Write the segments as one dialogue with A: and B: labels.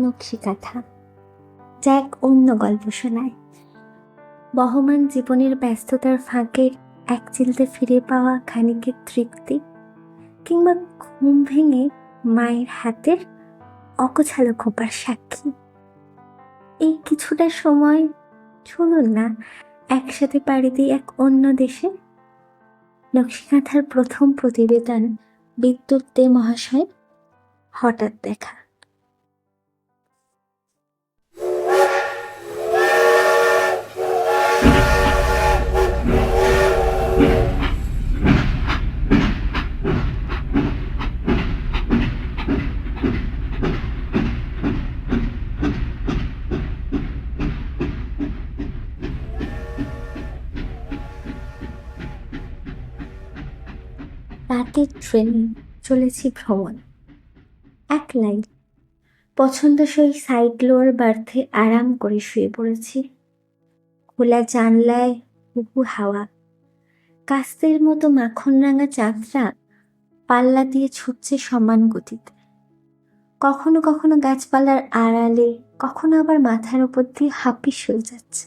A: নকশিকাঁথা, যা এক অন্য গল্প শোনায়। বহমান জীবনের ব্যস্ততার ফাঁকে এক চিলতে ফিরে পাওয়া খানিকের তৃপ্তি, কিংবা ঘুম ভেঙে মায়ের হাতের অগোছালো খোঁপার সাক্ষী। এই কিছুটা সময় চলুন না একসাথে পাড়ি দিই এক অন্য দেশে। নকশিকাঁথার প্রথম প্রতিবেদন বিদ্যুৎ দে মহাশয়, হঠাৎ দেখা। রাতের ট্রেনে চলেছি ভ্রমণ, একলাই। পছন্দসই সাইড লোয়ার বার্থে আরাম করে শুয়ে পড়েছি। খোলা জানলায় হুহু হাওয়া, কাস্তের মতো মাখন রাঙা চাঁদরা পাল্লা দিয়ে ছুটছে সমান গতিতে। কখনো কখনো গাছপালার আড়ালে, কখনো আবার মাথার উপর দিয়ে হাপিস হয়ে যাচ্ছে।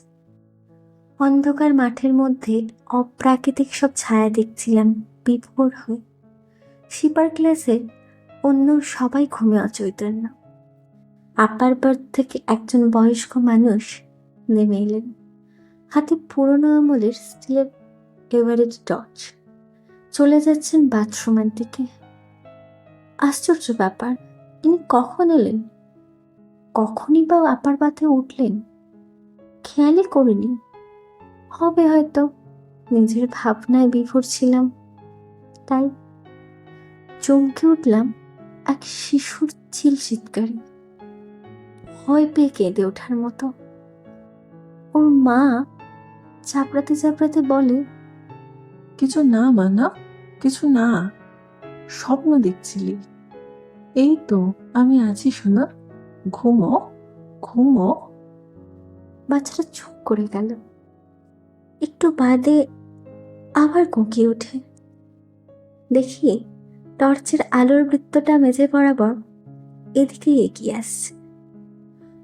A: অন্ধকার মাঠের মধ্যে অপ্রাকৃতিক সব ছায়া দেখছিলাম বিভোর হয়ে। শিপার ক্লাসে অন্য সবাই ঘুমে অচৈতন্য। আপার বার্থ থেকে একজন বয়স্ক মানুষ নেমে এলেন, হাতে পুরোনো আমলের স্টিলের এভারেজ টর্চ। চলে যাচ্ছেন বাথরুমের দিকে। আশ্চর্য ব্যাপার, ইনি কখন এলেন, কখনই বা আপার বাথে উঠলেন, খেয়ালই করিনি। হবে হয়তো নিজের ভাবনায় বিভোর ছিলাম, তাই। চমকে উঠলাম এক শিশুর চিল চিৎকারে, ভয় পেয়ে কেঁদে ওঠার মতো। ওর মা চাপড়াতে চাপড়াতে বলে,
B: কিছু না মানা, কিছু না, স্বপ্ন দেখছিলি। এই তো আমি আছি শোনা, ঘুমো ঘুমো।
A: বাচ্চাটা চুপ করে গেল। একটু বাদে আবার কোঁকিয়ে ওঠে। দেখি টর্চের আলোর বৃত্তটা মেঝে বরাবর এদিকে এগিয়ে আসছে।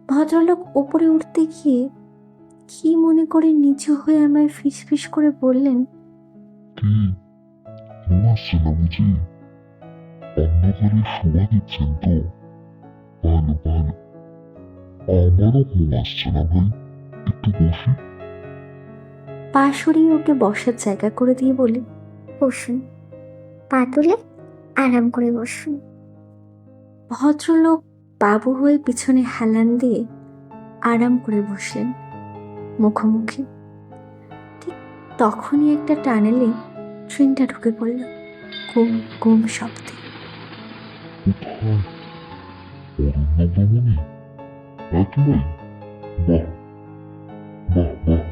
A: ভদ্রলোক ওপরে উঠতে গিয়ে কি মনে করে নিচু হয়ে আমায় ফিসফিস করে বললেন,
C: কি ঘুম আসছে না বুঝি? অন্ধকারে শোয়া দিচ্ছেন তো? ভালো ভালো। আমারও ঘুম আসছে না ভাই, একটু বসি।
A: পা সরিয়ে ওকে বসার জায়গা করে দিয়ে বলে, বসুন, পা তুলে আরাম করে বসুন। ভদ্রলোক বাবু হয়ে পিছনে হেলান দিয়ে আরাম করে বসলেন মুখোমুখি। ঠিক তখনই একটা টানেলে ট্রেনটা ঢুকে পড়ল গুম গুম শব্দে।
C: কোথায়? অরণ্যভ্রমণে? একলাই? বাহ বাহ বাহ,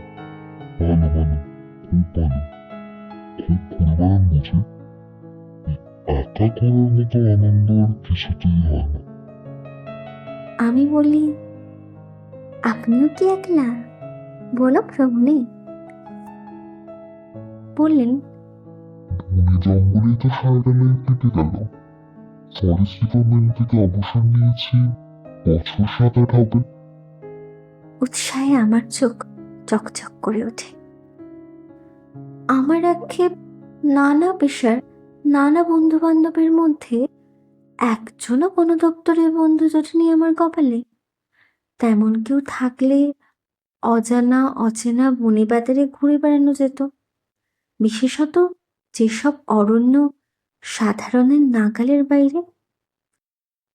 C: ভালো ভালো, খুব ভালো। খুব ঘুরে বেড়ান বুঝি? একা ঘোরার মতো আনন্দ আর কিছুতেই হয় না।
A: আমি বলি, আপনিও কি একলা বলো ভ্রমণে? বললেন,
C: বনে জঙ্গলেই তো সারাটা লাইফ কেটে গেল। ফরেস্ট ডিপার্টমেন্ট থেকে অবসর নিয়েছি, বছর 7-8 হবে।
A: উৎসাহে আমার চোখ চকচক করে ওঠে। আমার আক্ষেপ, নানা পেশার নানা বন্ধু বান্ধবের মধ্যে একজনও কোনো দপ্তরের বন্ধু জোটেনি আমার কপালে। তেমন কেউ থাকলে অজানা অচেনা বনে বাজারে ঘুরে বেড়ানো যেত। বিশেষত যেসব অরণ্য সাধারণের নাগালের বাইরে।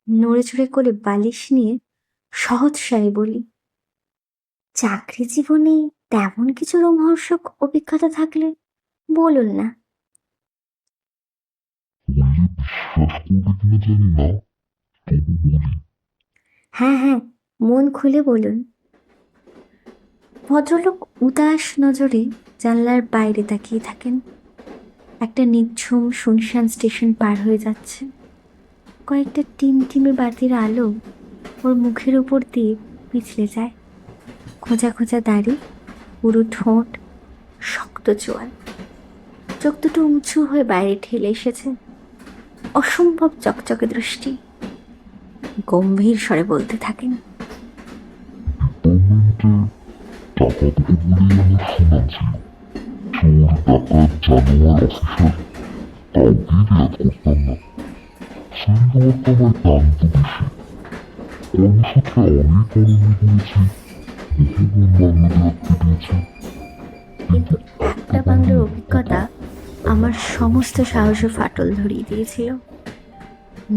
A: নড়ে চড়ে কোলে বালিশ নিয়ে সহৎসায় বলি, চাকরি জীবনে তেমন কিছু রোমহর্ষক অভিজ্ঞতা থাকলে বলুন না।
C: বললে বিশ্বাস করবে কিনা জানি না, তবু বলি।
A: হ্যাঁ হ্যাঁ, মন খুলে বলুন। ভদ্রলোক উদাস নজরে জানলার বাইরে তাকিয়ে থাকেন। একটা নিঝুম শুনশান স্টেশন পার হয়ে যাচ্ছে। কয়েকটা টিমটিমে বাতির আলো ওর মুখের উপর দিয়ে পিছলে যায়। খোঁজা খোঁজা দাড়ি, পুরো ঠোঁট, শক্ত চোয়াল, চোখ দুটো উঁচু হয়ে বাইরে ঠেলে এসেছে। অসম্ভব চকচকে দৃষ্টি। গম্ভীর স্বরে বলতে থাকেন।
C: ডিপার্টমেন্টে টাকা দেবে বলেই আমার শোনা ছিল। চোর, ডাকাত, জানোয়ার, অফিসার কাউকেই রেয়াত করতাম না। সিনিয়র তো আমার টানতো বেশি। কর্মসূত্রে অনেক আনন্দ করেছি, বহুগুণ বাংলা রাখতে দিয়েছে।
A: কিন্তু একটা বাংলার অভিজ্ঞতা আমার সমস্ত সাহসে ফাটল ধরিয়ে দিয়েছিল।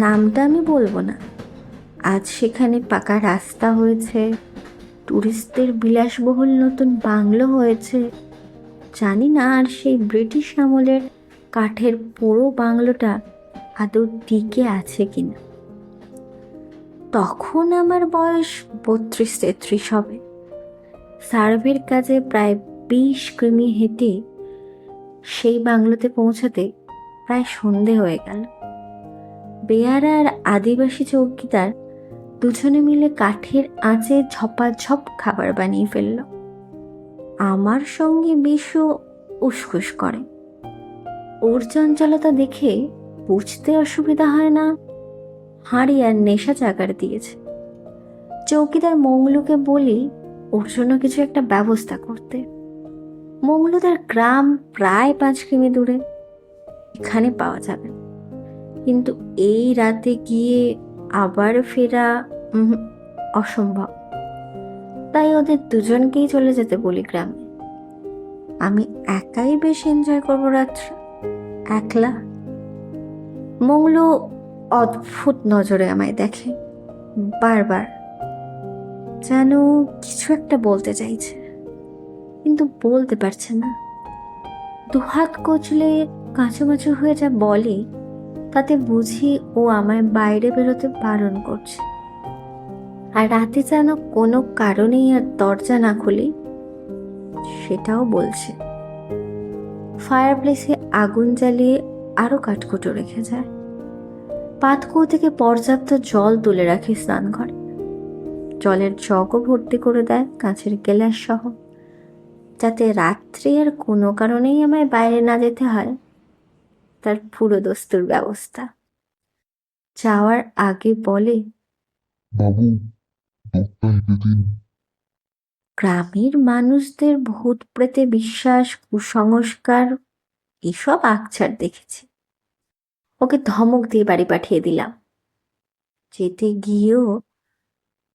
A: নামটা আমি বলবো না। আজ সেখানে পাকা রাস্তা হয়েছে, টুরিস্টদের বিলাসবহুল নতুন বাংলো হয়েছে। জানি না আর সেই ব্রিটিশ আমলের কাঠের পুরো বাংলোটা আদৌ টিকে আছে কিনা। তখন আমার বয়স 32-33 হবে। সার্ভের কাজে প্রায় 20 কিমি হেঁটে সেই বাংলোতে পৌঁছাতে প্রায় সন্ধে হয়ে গেল। বেয়ারা আর আদিবাসী চৌকিদার দুজনে মিলে কাঠের আঁচে ঝপাঝপ খাবার বানিয়ে ফেলল। আমার সঙ্গে বিশু উসখুস করে। ওর চঞ্চলতা দেখে বুঝতে অসুবিধা হয় না হাঁড়ি আর নেশা জাগার দিয়েছে। চৌকিদার মংলুকে বলি ওর জন্য কিছু একটা ব্যবস্থা করতে। মংলু তার গ্রাম প্রায় 5 কিমি দূরে, এখানে পাওয়া যাবে। কিন্তু এই রাতে গিয়ে আবার ফেরা অসম্ভব। তাই ওদের দুজনকেই চলে যেতে বলি গ্রামে। আমি একাই বেশ এনজয় করবো রাত্রে, একলা। মংলু অদ্ভুত নজরে আমায় দেখে বারবার, যেন কিছু একটা বলতে চাইছে কিন্তু বলতে পারছে না। দুহাত কচলে কাঁচুমাচু হয়ে যা বলে তাতে বুঝি ও আমায় বাইরে বেরোতে বারণ করছে। আর রাতে যেন কোনো কারণেই আর দরজা না খুলি সেটাও বলছে। ফায়ার প্লেসে আগুন জ্বালিয়ে আরো কাঠকুটো রেখে যায়। পাতকুয়ো থেকে পর্যাপ্ত জল তুলে রাখে স্নান ঘরে। জলের জগও ভর্তি করে দেয় কাঁচের গ্লাস সহ, যাতে রাত্রে আর কোনো কারণেই আমায় বাইরে না যেতে হয়। তার পুরো দস্তুর ব্যবস্থা। যাওয়ার আগে বলে,
C: বাবু, দুধটা এনে দিন।
A: গ্রামের মানুষদের ভূত প্রেতে বিশ্বাস, কুসংস্কার এসব আকছার দেখেছি। ওকে ধমক দিয়ে বাড়ি পাঠিয়ে দিলাম। যেতে গিয়েও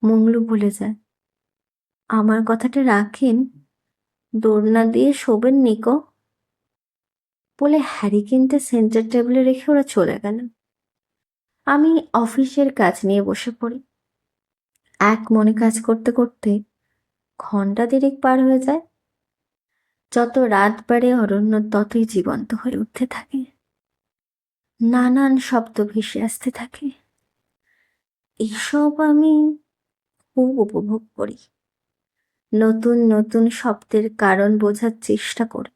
A: মংলু বলে যায়, আমার কথাটা রাখেন, দোলনা দিয়ে শোবেন নিকো বলে হ্যারিকেনটা সেন্টার টেবিলে রেখে ওরা চলে গেল। আমি অফিসের কাজ নিয়ে বসে পড়ি। এক মনে কাজ করতে করতে ঘন্টা 3 পার হয়ে যায়। যত রাত বাড়ে অরণ্য ততই জীবন্ত হয়ে উঠতে থাকে। নানান শব্দ ভেসে আসতে থাকে। এসব আমি খুব উপভোগ করি। নতুন নতুন শব্দের কারণ বোঝার চেষ্টা করি।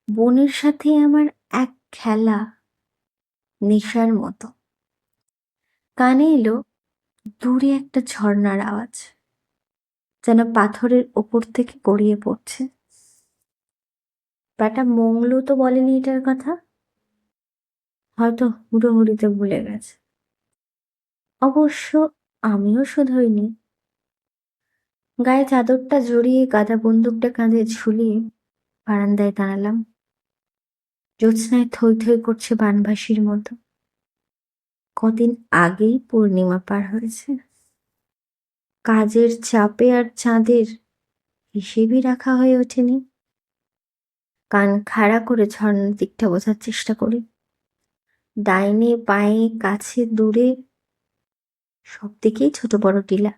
A: বনের সাথে আমার এক খেলা, নেশার মতো। কানে এলো দূরে একটা ঝর্ণার আওয়াজ, যেন পাথরের ওপর থেকে গড়িয়ে পড়ছে। ব্যাটা মংলু তো বলেনি এটার কথা, হয়তো হুড়োহুড়িতে ভুলে গেছে। অবশ্য আমিও শুধোইনি। গায়ে চাদরটা জড়িয়ে গাদা বন্দুকটা কাঁধে ঝুলিয়ে বারান্দায় দাঁড়ালাম। জ্যোৎস্নায় থই থই করছে বানভাসির মতো। কদিন আগেই পূর্ণিমা পার হয়েছে। কাজের চাপে আর চাঁদের হিসেবই রাখা হয়ে ওঠেনি। কান খাড়া করে ঝর্ণার দিকটা বোঝার চেষ্টা করি। ডাইনে বাঁয়ে কাছে দূরে সব দিকেই ছোট বড় টিলা।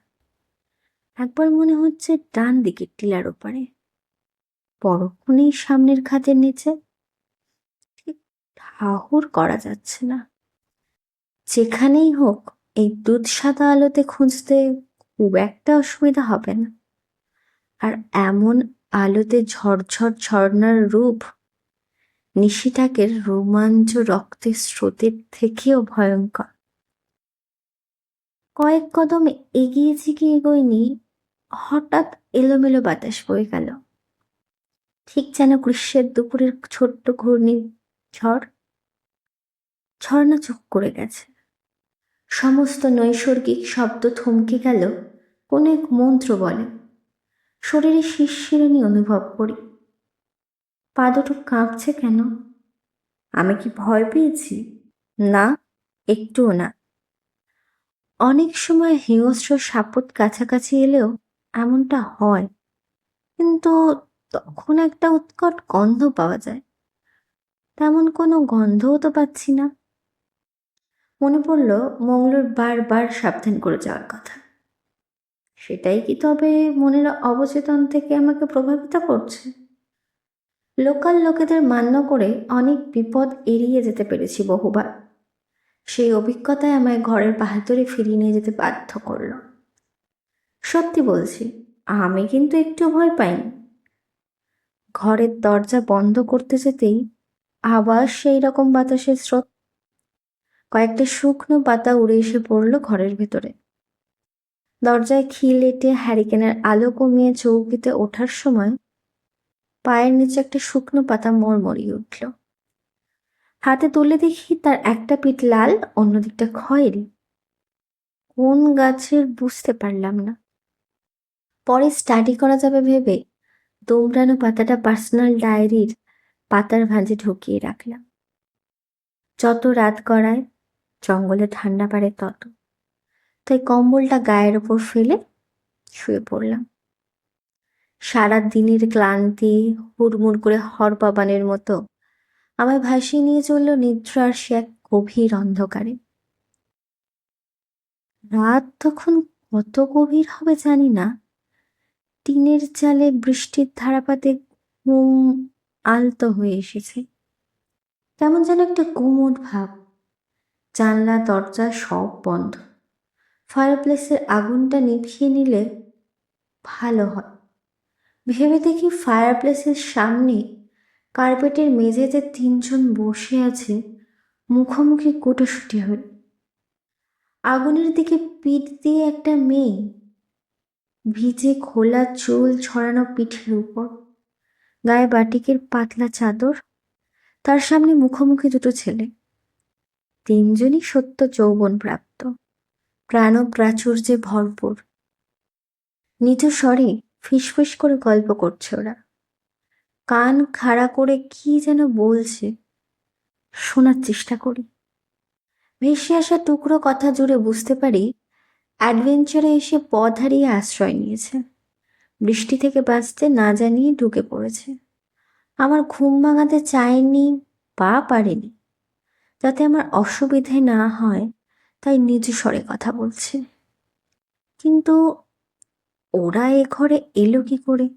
A: একবার মনে হচ্ছে ডান দিকের টিলার ওপারে, পরক্ষণেই সামনের খাতের নিচে। ঠিক ঠাহর করা যাচ্ছে না। যেখানেই হোক এই দুধ সাদা আলোতে খুঁজতে খুব একটা অসুবিধা হবে না। আর এমন আলোতে ঝরঝর ঝর্ণার রূপ নিশিটাকের রোমাঞ্চ রক্তের স্রোতের থেকেও ভয়ঙ্কর। কয়েক কদম এগিয়েছি কি এগোয়নি, হঠাৎ এলোমেলো বাতাস বয়ে গেল, ঠিক যেন গ্রীষ্মের দুপুরের ছোট্ট ঘূর্ণি ঝড়। ঝর্ণা চুপ করে গেছে। সমস্ত নৈসর্গিক শব্দ থমকে গেল কোনো এক মন্ত্র বলে। শরীরে শিরশিরানি অনুভব করি। পা দুটো কাঁপছে কেন? আমি কি ভয় পেয়েছি? না, একটুও না। অনেক সময় হিংস্র সাপট কাছাকাছি এলেও এমনটা হয়, কিন্তু তখন একটা উৎকট গন্ধ পাওয়া যায়। তেমন কোনো গন্ধও তো পাচ্ছি না। মনে পড়ল মঙ্গলুর বারবার সাবধান করে যাওয়ার কথা। সেটাই কি তবে মনের অবচেতন থেকে আমাকে প্রভাবিত করছে? লোকাল লোকেদের মান্য করে অনেক বিপদ এড়িয়ে যেতে পেরেছি বহুবার। সেই অভিজ্ঞতায় আমায় ঘরের বাহাদুরে ফিরিয়ে নিয়ে যেতে বাধ্য করলো। সত্যি বলছি, আমি কিন্তু একটু ভয় পাইনি। ঘরের দরজা বন্ধ করতে যেতেই আবার সেই রকম বাতাসের স্রোত। কয়েকটা শুকনো পাতা উড়ে এসে পড়ল ঘরের ভেতরে। দরজায় খিল এঁটে হ্যারিকেনের আলো কমিয়ে চৌকিতে ওঠার সময় পায়ের নিচে একটা শুকনো পাতা মড়মড়িয়ে উঠল। হাতে তুলে দেখি তার একটা পিঠ লাল, অন্য দিকটা খয়েরি। কোন গাছের বুঝতে পারলাম না। পরে স্টাডি করা যাবে ভেবে দোমড়ানো পাতাটা পার্সোনাল ডায়েরির পাতার ভাঁজে ঢুকিয়ে রাখলাম। যত রাত গড়ায় জঙ্গলে ঠান্ডা বাড়ে তত, তাই কম্বলটা গায়ের ওপর ফেলে শুয়ে পড়লাম। সারা দিনের ক্লান্তি হুড়মুড় করে হরপাবানের মতো আমায় ভাসিয়ে নিয়ে চলল নিদ্রার সে এক গভীর অন্ধকারে। রাত তখন কত গভীর হবে জানি না। টিনের চালে বৃষ্টির ধারাপাতে ঘুম আলতো হয়ে এসেছে। কেমন যেন একটা গুমোট ভাব। জানলা দরজা সব বন্ধ। ফায়ারপ্লেসের আগুনটা নিভিয়ে নিলে ভালো হয়। ভেবে দেখি ফায়ারপ্লেসের সামনে কার্পেটের মেঝেতে তিনজন বসে আছে মুখোমুখি গোটাসুটি হয়ে। আগুনের দিকে পিঠ দিয়ে একটা মেয়ে, ভিজে খোলা চুল ছড়ানো পিঠের উপর, গায়ে বাটিকের পাতলা চাদর। তার সামনে মুখোমুখি দুটো ছেলে, তিনজনই সত্য যৌবন প্রাপ্ত, প্রাণ প্রাচুর্যে ভরপুর। নিজ স্বরে ফিসফিস করে গল্প করছে ওরা। কান খাড়া করে কি যেন বলছে, শোনার চেষ্টা করি। ভেসে আসা টুকরো কথা জুড়ে বুঝতে পারি অ্যাডভেঞ্চারে এসে পথ হারিয়ে আশ্রয় নিয়েছে। বৃষ্টি থেকে বাঁচতে না জানিয়ে ঢুকে পড়েছে। আমার ঘুম ভাঙাতে চায়নি বা পারেনি, যাতে আমার অসুবিধে না হয় তাই নিজ স্বরে কথা বলছে। কিন্তু ওরা এ ঘরে এলো কি করে?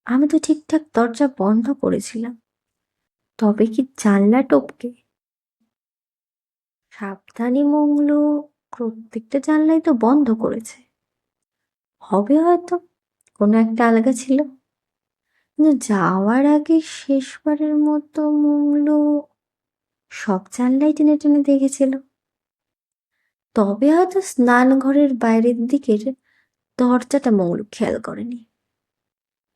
A: আমি তো ঠিকঠাক দরজা বন্ধ করেছিলাম। তবে কি জানলা টপকে? সাবধানী মংলু প্রত্যেকটা জানলাই তো বন্ধ করেছে। হবে হয়তো কোনো একটা আলগা ছিল। কিন্তু যাওয়ার আগে শেষবারের মতো মংলু সব জানলাই টেনে টেনে দেখেছিল। তবে হয়তো স্নানঘরের বাইরের দিকের দরজাটা মংলু খেয়াল করেনি।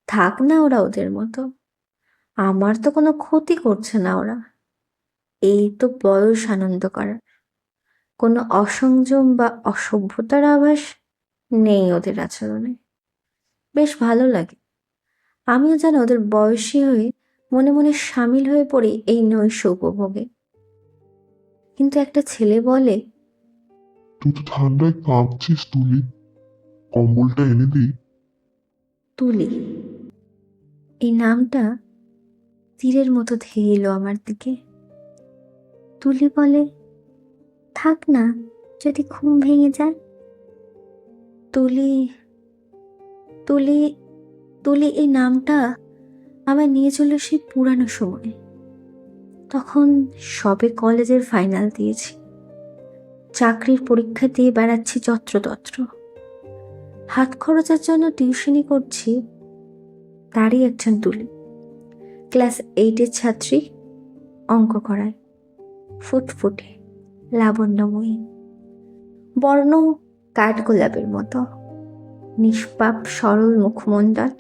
A: থাক না ওরা ওদের মতো, আমার তো কোনো ক্ষতি করছে না ওরা। এই তো বয়স আনন্দ করার। কোনো অসংযম বা অসভ্যতার আভাস নেই ওদের আচরণে। বেশ ভালো লাগে। আমিও যেন ওদের বয়সী হয়ে মনে মনে সামিল হয়ে পড়ি এই নৈশ উপভোগে। কিন্তু একটা ছেলে বলে,
C: তুই তো ঠান্ডায় কাঁপছিস তুলি, কম্বলটা এনে দিই?
A: তুলি। এই নামটা তীরের মতো ধেয়ে এলো আমার দিকে। তুলি বলে, থাক না, যদি ঘুম ভেঙে যায়। তুলি তুলি তুলি এই নামটা আমায় নিয়ে চলল সেই পুরানো সময়ে। তখন সবে কলেজের ফাইনাল দিয়েছি, চাকরির পরীক্ষা দিয়ে বেড়াচ্ছি যত্রতত্র। হাত খরচের জন্য টিউশনি করছি। তারই একজন তুলি, ক্লাস 8-এর ছাত্রী, অঙ্ক করায়, ফুটফুটে, লাবণ্যময়ী, বর্ণ কাঠগোলাপের মতো, নিষ্পাপ সরল মুখমণ্ডল,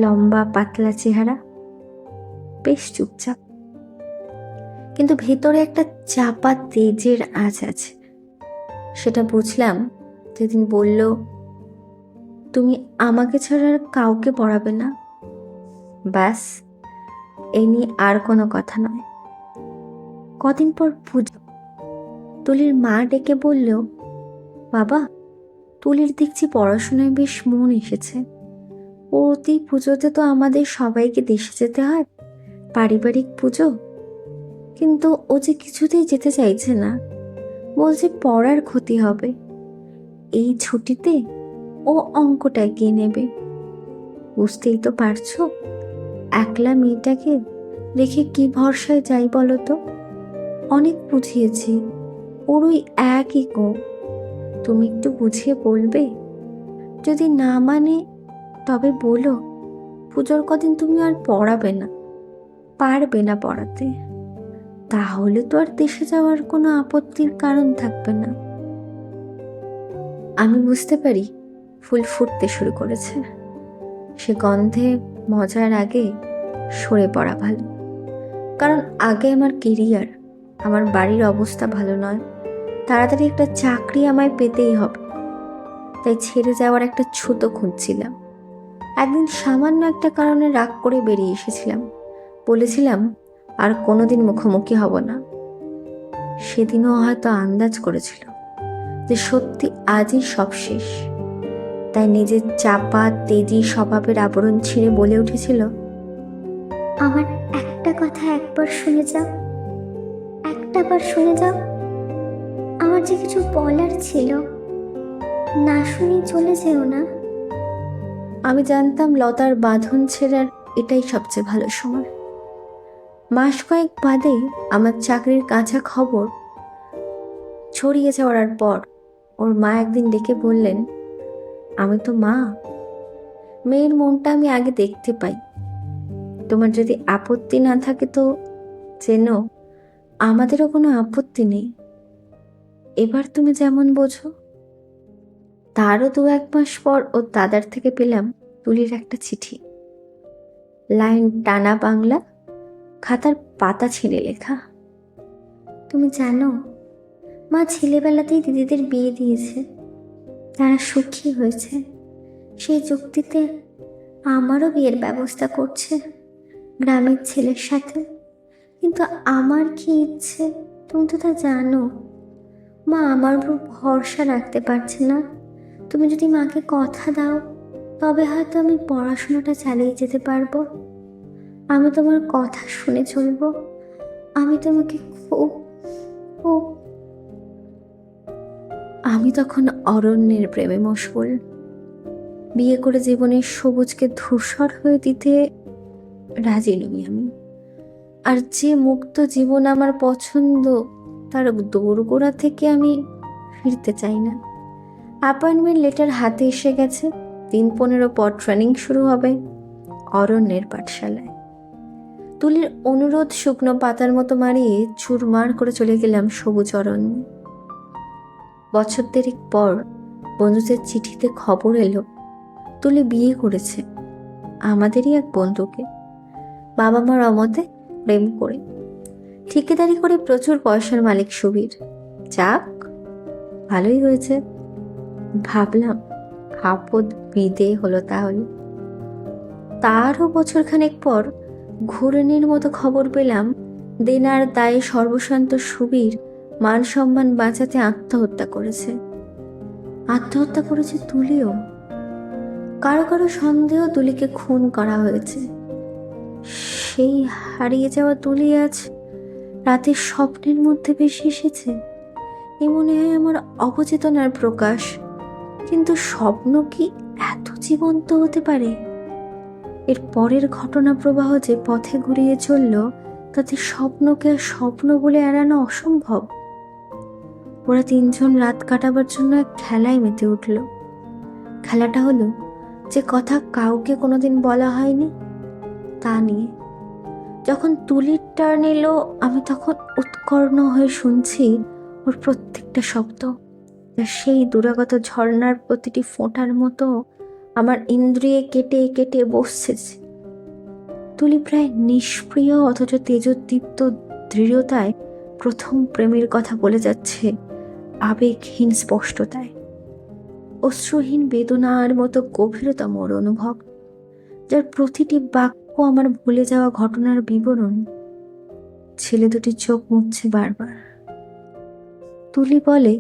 A: লম্বা পাতলা চেহারা, বেশ চুপচাপ। কিন্তু ভেতরে একটা চাপা তেজের আঁচ আছে। সেটা বুঝলাম যেদিন বলল, তুমি আমাকে ছাড়া আর কাউকে পড়াবে না। ব্যাস, এই নিয়ে আর কোনো কথা নয়। কদিন পর পুজো। তুলির মা ডেকে বলল, বাবা, তুলির দেখছি পড়াশোনায় বেশ মন এসেছে। প্রতি পুজোতে তো আমাদের সবাইকে দেশে যেতে হয়, পারিবারিক পুজো। কিন্তু ও যে কিছুতেই যেতে চাইছে না, বলছে পড়ার ক্ষতি হবে। এই ছুটিতে ও অঙ্কটা এগিয়ে নেবে। বুঝতেই তো পারছো, একলা মেয়েটাকে রেখে কি ভরসায় যাই বলো তো। অনেক বুঝিয়েছি, ওর ওই একই গো। তুমি একটু বুঝিয়ে বলবে? যদি না মানে তবে বলো, পুজোর কদিন তুমি আর পড়াবে না, পারবে না পড়াতে। তাহলে তো আর দেশে যাওয়ার কোনো আপত্তির কারণ থাকবে না। আমি বুঝতে পারি ফুল ফুটতে শুরু করেছে। সে গন্ধে মজার আগে সরে পড়া ভালো। কারণ আগে আমার কেরিয়ার, আমার বাড়ির অবস্থা ভালো নয়। তাড়াতাড়ি একটা চাকরি আমায় পেতেই হবে। তাই ছেড়ে যাওয়ার একটা ছুতো খুঁজছিলাম। একদিন সামান্য একটা কারণে রাগ করে বেরিয়ে এসেছিলাম। বলেছিলাম আর কোনোদিন মুখোমুখি হব না। সেদিনও হয়তো আন্দাজ করেছিল যে সত্যি আজই সব শেষ। তাই নিজের চাপা তেজি স্বভাবের আবরণ ছিঁড়ে বলে উঠেছিল, আমার একটা কথা একবার শুনে যাও, একটাবার শুনে যাও। আমার যে কিছু বলার ছিল, না শুনেই চলে যেও না। আমি জানতাম লতার বাঁধন ছেড়ার এটাই সবচেয়ে ভালো সময়। মাস কয়েক বাদে আমার চাকরির কাঁচা খবর ছড়িয়ে যাওয়ার পর ওর মা একদিন ডেকে বললেন, আমি তো মা, মেয়ের মনটা আমি আগে দেখতে পাই। তোমার যদি আপত্তি না থাকে তো জেনো, আমাদেরও কোনো আপত্তি নেই। এবার তুমি যেমন বোঝো। তারও 2-1 মাস পর ওর দাদার থেকে পেলাম তুলির একটা চিঠি। লাইন টানা বাংলা, খাতার পাতা ছিঁড়ে লেখা। তুমি জানো, মা ছেলেবেলাতেই দিদিদের বিয়ে দিয়েছে। তারা সুখী হয়েছে। সেই যুক্তিতে আমারও বিয়ের ব্যবস্থা করছে গ্রামের ছেলের সাথে। কিন্তু আমার কি ইচ্ছে তুমি তো তা জানো। মা আমার উপর ভরসা রাখতে পারছে না। তুমি যদি মাকে কথা দাও, তবে হয়তো আমি পড়াশোনাটা চালিয়ে যেতে পারবো। আমি তোমার কথা শুনে চলবো। আমি তোমাকে খুব খুব। আমি তখন অরণ্যের প্রেমে মশগুল। বিয়ে করে জীবনের সবুজকে ধূসর হয়ে দিতে রাজি নই আমি। আর যে মুক্ত জীবন আমার পছন্দ, তার দোরগোড়া থেকে আমি ফিরতে চাই না। অ্যাপয়েন্টমেন্ট লেটার হাতে এসে গেছে। 3-15 পর ট্রেনিং শুরু হবে অরণ্যের পাঠশালায়। তুলির অনুরোধ শুকনো পাতার মতো মারিয়ে চুরমার করে চলে গেলাম সবুজ অরণ্যে। বছর 3 পর বন্ধুদের চিঠিতে খবর এলো তুলি বিয়ে করেছে আমাদেরই এক বন্ধুকে। বাবা মার অমতে প্রেম করে, ঠিকাদারি করে প্রচুর পয়সার মালিক সুবীর। যাক, ভালোই হয়েছে ভাবলাম। আপদ বিদে হলো তাহলে। তারও বছরখানেক পর ঘূর্ণির মতো খবর পেলাম দেনার দায়ে সর্বশান্ত সুবীর মান সম্মান বাঁচাতে আত্মহত্যা করেছে। আত্মহত্যা করেছে তুলিও। কারো কারো সন্দেহ তুলিকে খুন করা হয়েছে। সেই হারিয়ে যাওয়া তুলি আজ রাতের স্বপ্নের মধ্যে ভেসে এসেছে। এ মনে হয় আমার অবচেতনার প্রকাশ। কিন্তু স্বপ্ন কি এত জীবন্ত হতে পারে? এর পরের ঘটনা প্রবাহ যে পথে ঘুরিয়ে চলল, তাতে স্বপ্নকে আর স্বপ্ন বলে এড়ানো অসম্ভব। ওরা 3 জন রাত কাটাবার জন্য এক খেলায় মেতে উঠল। খেলাটা হলো যে কথা কাউকে কোনোদিন বলা হয়নি তা নিয়ে। যখন তুলির টার্ন এলো, আমি তখন উৎকর্ণ হয়ে শুনছি ওর প্রত্যেকটা শব্দ। সেই দুরাগত ঝর্ণার প্রতিটি ফোঁটার মতো আমার ইন্দ্রিয়ে কেটে কেটে বসছে। তুলি প্রায় নিষ্প্রিয় অথচ তেজোদ্দীপ্ত দৃঢ়তায় প্রথম প্রেমের কথা বলে যাচ্ছে আবেগহীন স্পষ্টতায়, অশ্রুহীন বেদনার মতো গভীরতম ওর অনুভব, যার প্রতিটি বাক্য আমার ভুলে যাওয়া ঘটনার বিবরণ। ছেলে দুটি চোখ মুছছে বারবার। তুলি বলে,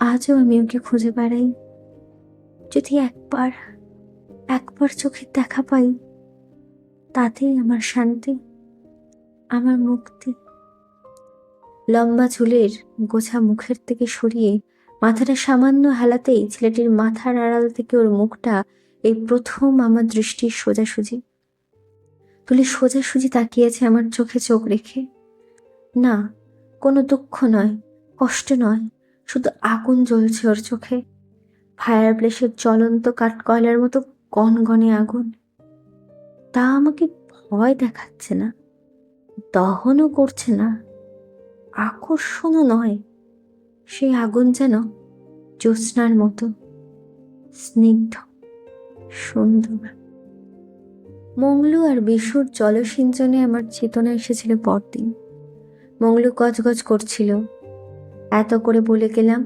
A: আজও আমি ওকে খুঁজে বেড়াই। যদি একবার চোখের দেখা পাই, তাতেই আমার শান্তি, আমার মুক্তি। লম্বা চুলের গোছা মুখের থেকে সরিয়ে মাথাটা সামান্য হেলাতেই ছেলেটির মাথার আড়াল থেকে ওর মুখটা এই প্রথম আমার দৃষ্টির সোজাসুজি। তুলি সোজাসুজি তাকিয়েছে আমার চোখে চোখ রেখে। না, কোনো দুঃখ নয়, কষ্ট নয়, শুধু আগুন জ্বলছে ওর চোখে। ফায়ার প্লেসের জ্বলন্ত কাঠকয়লার মতো গনগনে আগুন। তা আমাকে ভয় দেখাচ্ছে না, দহনও করছে না, আকর্ষণও নয়। সেই আগুন যেন জ্যোৎস্নার মতো স্নিগ্ধ, সুন্দর। মংলু আর বিশুর জলসিঞ্চনে আমার চেতনা এসেছিল পরদিন। মংলু গজগজ করছিল, এত করে বলে গেলাম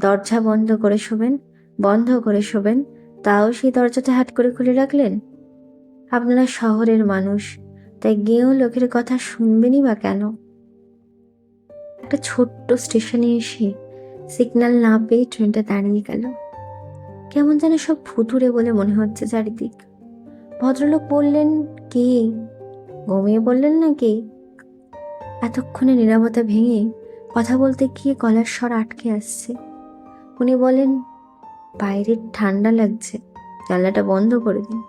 A: দরজা বন্ধ করে শোবেন, তাও সেই দরজাটা হাট করে খুলে রাখলেন। আপনারা শহরের মানুষ, তাই গেঁয়ো লোকের কথা শুনবেনই বা কেন? একটা ছোট্ট স্টেশনে এসে সিগন্যাল না পেয়ে ট্রেনটা দাঁড়িয়ে গেল। কেমন যেন সব ভুতুড়ে বলে মনে হচ্ছে চারিদিক। ভদ্রলোক বললেন, কে? ঘুমিয়ে বললেন না কে? এতক্ষণে নীরবতা ভেঙে কথা বলতে গিয়ে গলার স্বর আটকে আসছে। উনি বলেন, বাইরে ঠান্ডা লাগছে, জানলাটা বন্ধ করে দিন,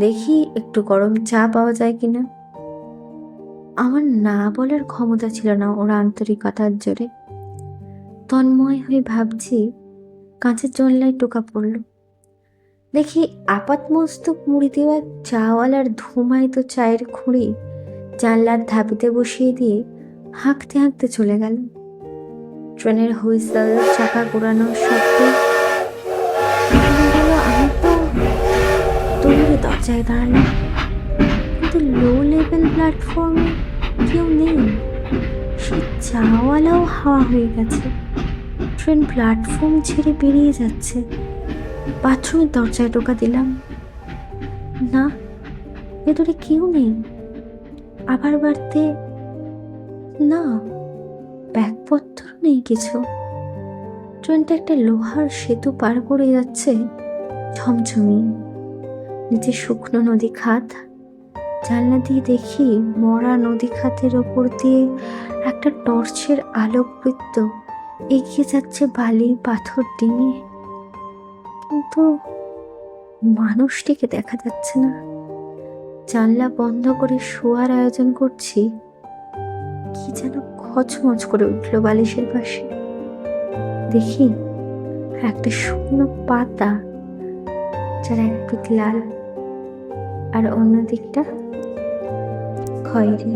A: দেখি একটু গরম চা পাওয়া যায় কিনা। আমার না বলার ক্ষমতা ছিল না ওর আন্তরিকতার জোরে। তন্ময় হয়ে ভাবছি, কাঁচের জানলায় টোকা পড়ল। দেখি আপাতমস্তক মুড়ি দেওয়া চাওয়ালার ধুমায়িত চায়ের খুঁড়ি জানলার ধাপিতে বসিয়ে দিয়ে হাঁকতে হাঁকতে চলে গেল। ট্রেনের হুইসেল, চাকা ঘোরানোর শব্দে আমি তো দৌড়ে দরজায় দাঁড়ালাম, কিন্তু লো লেভেল প্ল্যাটফর্মে কেউ নেই। সে চাওয়ালাও হাওয়া হয়ে গেছে। ট্রেন প্ল্যাটফর্ম ছেড়ে বেরিয়ে যাচ্ছে। বাথরুমের দরজায় টোকা দিলাম, না, ভেতরে কেউ নেই। আবার বাড়তে, না, ব্যাগপত্র নেই কিছু। ট্রেনটা একটা লোহার সেতু পার করে যাচ্ছে ঝমঝমিয়ে। নিচে শুকনো নদী খাত। জানলা দিয়ে দেখি মরা নদী খাতের ওপর দিয়ে একটা টর্চের আলোকবৃত্ত এগিয়ে যাচ্ছে বালি পাথর ডিঙে, কিন্তু মানুষটিকে দেখা যাচ্ছে না। জানলা বন্ধ করে শোয়ার আয়োজন করছি, কি যেন খচমচ করে উঠলো বালিশের পাশে। দেখি একটা শুকনো পাতা, যার এক দিক লাল আর অন্য দিকটা খয়েরি।